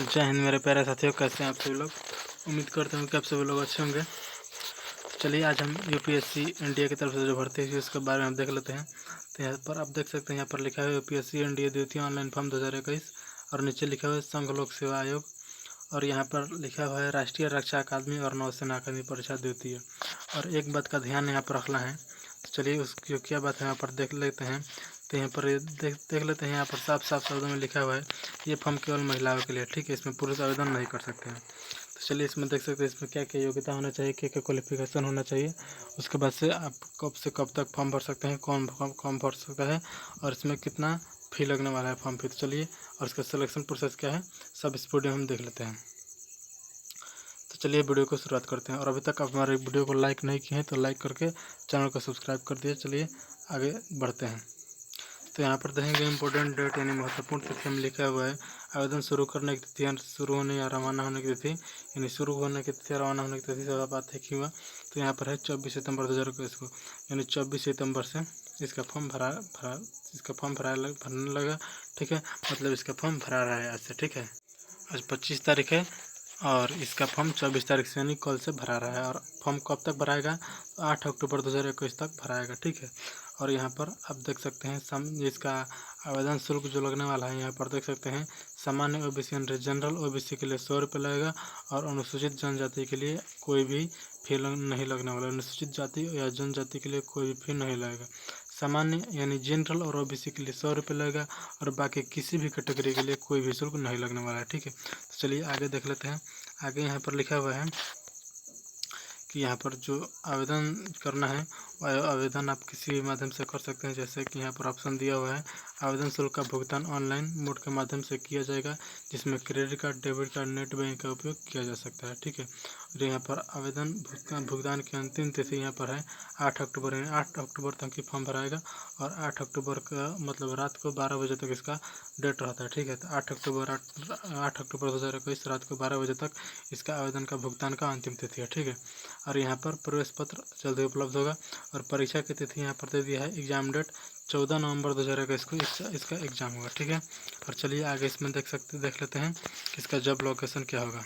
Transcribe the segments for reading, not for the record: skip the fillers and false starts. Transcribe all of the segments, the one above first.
जय हिंद मेरे प्यारे साथियों, कैसे हैं आप सभी लोग। उम्मीद करता हूँ कि आप सभी लोग अच्छे होंगे। चलिए आज हम यूपीएससी इंडिया की तरफ से जो भर्ती है उसके बारे में हम देख लेते हैं। तो यहाँ पर आप देख सकते हैं, यहाँ पर लिखा है यूपीएससी इंडिया द्वितीय ऑनलाइन फॉर्म 2021 और नीचे लिखा हुआ है संघ लोक सेवा आयोग और यहाँ पर लिखा हुआ है राष्ट्रीय रक्षा अकादमी और नौसेना अकादमी परीक्षा द्वितीय। और एक बात का ध्यान यहाँ पर रखना है, तो चलिए उसकी क्या बात है यहाँ पर देख लेते हैं। तो यहाँ पर देख लेते हैं, यहाँ पर साफ साफ शब्दों में लिखा हुआ है ये फॉर्म केवल महिलाओं के लिए, ठीक है। इसमें पुरुष आवेदन नहीं कर सकते हैं। तो चलिए इसमें देख सकते हैं इसमें क्या क्या योग्यता होना चाहिए, क्या क्या क्वालिफिकेशन होना चाहिए, उसके बाद से आप कब से कब तक फॉर्म भर सकते हैं, कौन फॉर्म भर सकता है और इसमें कितना फी लगने वाला है फॉर्म फी। तो चलिए और इसका सिलेक्शन प्रोसेस क्या है सब इस वीडियो हम देख लेते हैं। तो चलिए वीडियो को शुरुआत करते हैं। और अभी तक आप हमारे वीडियो को लाइक नहीं किए हैं तो लाइक करके चैनल को सब्सक्राइब कर दिए। चलिए आगे बढ़ते हैं। तो यहाँ पर देखेंगे इंपॉर्टेंट डेट यानी महत्वपूर्ण तिथि में लिखा हुआ है आवेदन शुरू करने की तिथि, शुरू होने या रवाना होने की तिथि, यानी शुरू होने की तिथि रवाना होने की तिथि से बात है कि हुआ। तो यहाँ पर है 24 सितंबर 2021 को, यानी 24 सितंबर से इसका फॉर्म भरने लगा, ठीक है। मतलब इसका फॉर्म भरा रहा है आज से, ठीक है। आज 25 तारीख है और इसका फॉर्म 24 तारीख से यानी कल से भरा रहा है। और फॉर्म कब तक भराएगा, 8 अक्टूबर 2021 तक भराएगा, ठीक है। और यहाँ पर आप देख सकते हैं इसका आवेदन शुल्क जो लगने वाला है, यहाँ पर देख सकते हैं सामान्य ओबीसी यानी जनरल ओबीसी के लिए 100 रुपये लगेगा और अनुसूचित जनजाति के लिए कोई भी फी नहीं लगने वाला। अनुसूचित जाति या जनजाति के लिए कोई भी फी नहीं लगेगा। सामान्य यानी जनरल और ओबीसी के लिए 100 रुपये लगेगा और बाकी किसी भी कैटेगरी के लिए कोई भी शुल्क नहीं लगने वाला है, ठीक है। तो चलिए आगे देख लेते हैं। आगे यहाँ पर लिखा हुआ है कि यहाँ पर जो आवेदन करना है वह आवेदन आप किसी भी माध्यम से कर सकते हैं। जैसे कि यहाँ पर ऑप्शन दिया हुआ है आवेदन शुल्क का भुगतान ऑनलाइन मोड के माध्यम से किया जाएगा, जिसमें credit card, debit card, net bank का उपयोग किया जा सकता है, ठीक है। और यहाँ पर आवेदन भुगतान की अंतिम तिथि यहाँ पर है 8 अक्टूबर, यानी 8 अक्टूबर तक ही फॉर्म भराएगा और 8 अक्टूबर का मतलब रात को 12 बजे तक इसका डेट रहता है, ठीक है। तो 8 अक्टूबर 2021 रात को 12 बजे तक इसका आवेदन का भुगतान का अंतिम तिथि है, ठीक है। और यहाँ पर प्रवेश पत्र जल्दी उपलब्ध होगा और परीक्षा की तिथि यहाँ पर दे दिया है एग्जाम डेट 14 नवंबर 2021 को इसका एग्जाम होगा, ठीक है। और चलिए आगे इसमें देख लेते हैं कि इसका जॉब लोकेशन क्या होगा।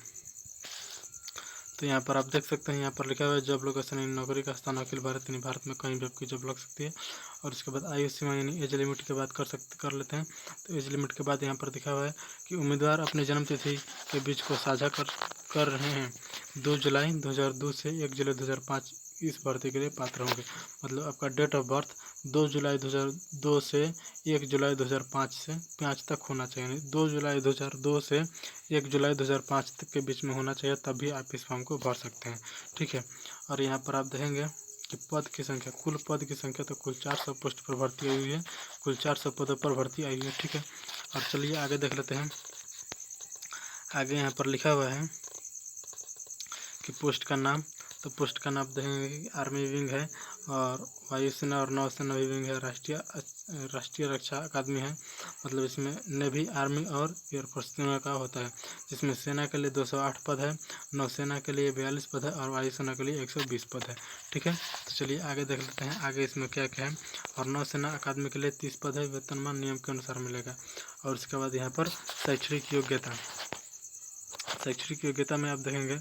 तो यहाँ पर आप देख सकते हैं, यहाँ पर लिखा हुआ है जॉब लोकेशन यानी नौकरी का स्थान अखिल भारत यानी भारत में कहीं भी आपकी जॉब लग सकती है। और उसके बाद आयु सीमा यानी एज लिमिट की बात कर लेते हैं। तो एज लिमिट के बाद यहाँ पर लिखा हुआ है कि उम्मीदवार अपनी जन्म तिथि के बीच को साझा कर रहे हैं 2 जुलाई 2002 से 1 जुलाई 2005 इस भर्ती के लिए पात्र होंगे। मतलब आपका डेट ऑफ बर्थ 2 जुलाई 2002 से 1 जुलाई 2005 तक होना चाहिए, यानी 2 जुलाई 2002 से 1 जुलाई 2005 तक के बीच में होना चाहिए, तभी आप इस फॉर्म को भर सकते हैं, ठीक है। और यहाँ पर आप देखेंगे कि पद की संख्या, कुल पद की संख्या तो कुल 400 पोस्ट पर भर्ती आई हुई है, कुल 400 पदों पर भर्ती आई हुई है, ठीक है। और चलिए आगे देख लेते हैं। आगे यहाँ पर लिखा हुआ है कि पोस्ट का नाम, तो पोस्ट का नाम देखेंगे कि आर्मी विंग है और वायुसेना और नौसेना विंग है, राष्ट्रीय रक्षा अकादमी है। मतलब इसमें नेवी, आर्मी और एयरफोर्स तीनों का होता है, जिसमें सेना के लिए 208 पद है, नौसेना के लिए 42 पद है और वायुसेना के लिए 120 पद है, ठीक है। तो चलिए आगे देख लेते हैं आगे इसमें क्या क्या है। और नौसेना अकादमी के लिए 30 पद है, वेतनमान नियम के अनुसार मिलेगा। और उसके बाद यहाँ पर शैक्षणिक योग्यता में आप देखेंगे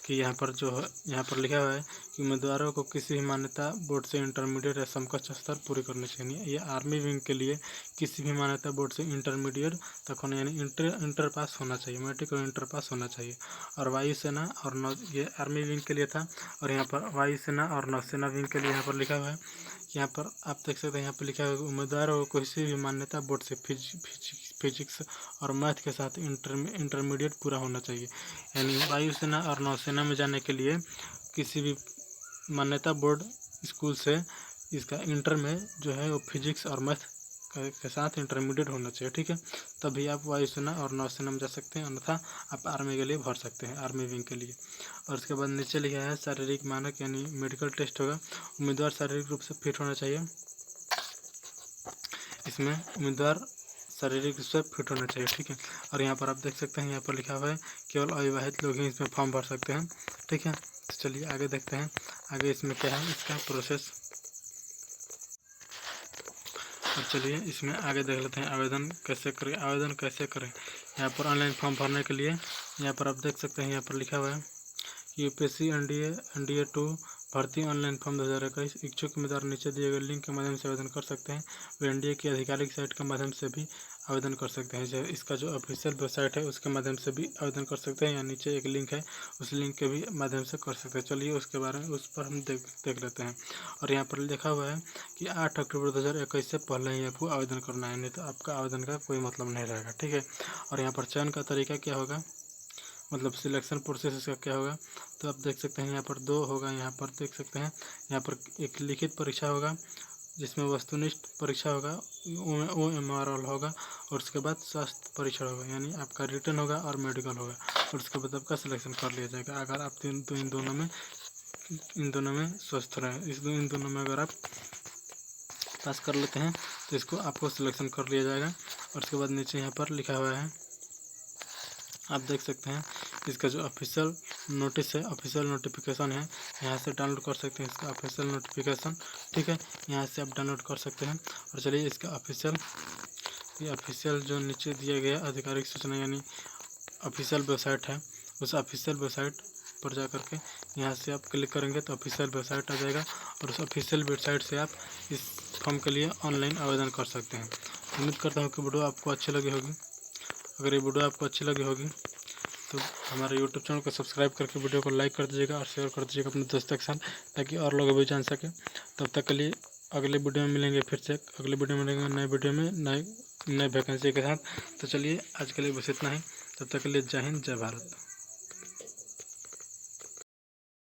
कि यहाँ पर लिखा हुआ है कि उम्मीदवारों को किसी भी मान्यता बोर्ड से इंटरमीडिएट या समकक्ष स्तर पूरे करने चाहिए। ये आर्मी विंग के लिए किसी भी मान्यता बोर्ड से इंटरमीडिएट तक होने यानी इंटर पास होना चाहिए, मैट्रिक और इंटर पास होना चाहिए। और वायुसेना और ये आर्मी विंग के लिए था। और यहाँ पर वायुसेना और नौसेना विंग के लिए यहाँ पर लिखा हुआ है, यहाँ पर आप देख सकते हैं यहाँ पर लिखा हुआ है उम्मीदवारों को किसी भी मान्यता बोर्ड से फिजिक्स और मैथ के साथ इंटरमीडिएट पूरा होना चाहिए। यानी वायुसेना और नौसेना में जाने के लिए किसी भी मान्यता बोर्ड स्कूल से इसका इंटर में जो है वो फिजिक्स और मैथ के साथ इंटरमीडिएट होना चाहिए, ठीक है। तभी आप वायुसेना और नौसेना में जा सकते हैं, अन्यथा आप आर्मी के लिए भर सकते हैं, आर्मी विंग के लिए। और उसके बाद नीचे लिखा है शारीरिक मानक यानी मेडिकल टेस्ट होगा। उम्मीदवार शारीरिक रूप से फिट होना चाहिए, इसमें उम्मीदवार शारीरिक रूप से फिट होना चाहिए, ठीक है। और यहाँ पर आप देख सकते हैं यहाँ पर लिखा हुआ है केवल अविवाहित लोग ही इसमें फॉर्म भर सकते हैं, ठीक है। तो चलिए आगे देखते हैं आगे इसमें क्या है इसका प्रोसेस। और चलिए इसमें आगे देख लेते हैं आवेदन कैसे करें। यहाँ पर ऑनलाइन फॉर्म भरने के लिए यहाँ पर आप देख सकते हैं, यहाँ पर लिखा हुआ है यूपीएससी एनडीए 2 भर्ती ऑनलाइन फॉर्म 2021। इच्छुक उम्मीदवार नीचे दिए गए लिंक के माध्यम से आवेदन कर सकते हैं। वे एनडीए की आधिकारिक साइट के माध्यम से भी आवेदन कर सकते हैं। इसका जो ऑफिशियल वेबसाइट है उसके माध्यम से भी आवेदन कर सकते हैं, या नीचे एक लिंक है उस लिंक के भी माध्यम से कर सकते हैं। चलिए उसके बारे में उस पर हम देख लेते हैं। और यहाँ पर लिखा हुआ है कि 8 अक्टूबर 2021 से पहले ही आपको आवेदन करना है, नहीं तो आपका आवेदन का कोई मतलब नहीं रहेगा, ठीक है। और यहाँ पर चयन का तरीका क्या होगा, मतलब सिलेक्शन प्रोसेस इसका क्या होगा, तो आप देख सकते हैं यहाँ पर 2 होगा। यहाँ पर देख सकते हैं यहाँ पर एक लिखित परीक्षा होगा जिसमें वस्तुनिष्ठ परीक्षा होगा, OMR होगा, और उसके बाद स्वास्थ्य परीक्षण होगा, यानी आपका रिटर्न होगा और मेडिकल होगा, और उसके बाद आपका सिलेक्शन कर लिया जाएगा। अगर आप इन दोनों में स्वस्थ रहें, इन दोनों में अगर आप पास कर लेते हैं तो इसको आपको सिलेक्शन कर लिया जाएगा। और उसके बाद नीचे यहाँ पर लिखा हुआ है, आप देख सकते हैं इसका जो ऑफिशियल नोटिस है, ऑफिशियल नोटिफिकेशन है, यहाँ से डाउनलोड कर सकते हैं इसका ऑफिशियल नोटिफिकेशन, ठीक है। यहाँ से आप डाउनलोड कर सकते हैं। और चलिए इसका ऑफिशियल जो नीचे दिया गया आधिकारिक सूचना यानी ऑफिशियल वेबसाइट है, उस ऑफिशियल वेबसाइट पर जा करके यहाँ से आप क्लिक करेंगे तो ऑफिशियल वेबसाइट आ जाएगा, और उस ऑफिशियल वेबसाइट से आप इस फॉर्म के लिए ऑनलाइन आवेदन कर सकते हैं। उम्मीद करता हूँ कि वीडियो आपको अच्छी लगी होगी। अगर ये वीडियो आपको अच्छी लगी होगी तो हमारे YouTube चैनल को सब्सक्राइब करके वीडियो को लाइक कर दीजिएगा और शेयर कर दीजिएगा अपने दोस्तों के साथ, ताकि और लोग भी जान सकें। तब तक के लिए अगले वीडियो में मिलेंगे, फिर से अगले वीडियो में मिलेंगे नए वीडियो में नए वैकेंसी के साथ। तो चलिए आज के लिए बस इतना ही, तब तक के लिए जय हिंद जय भारत।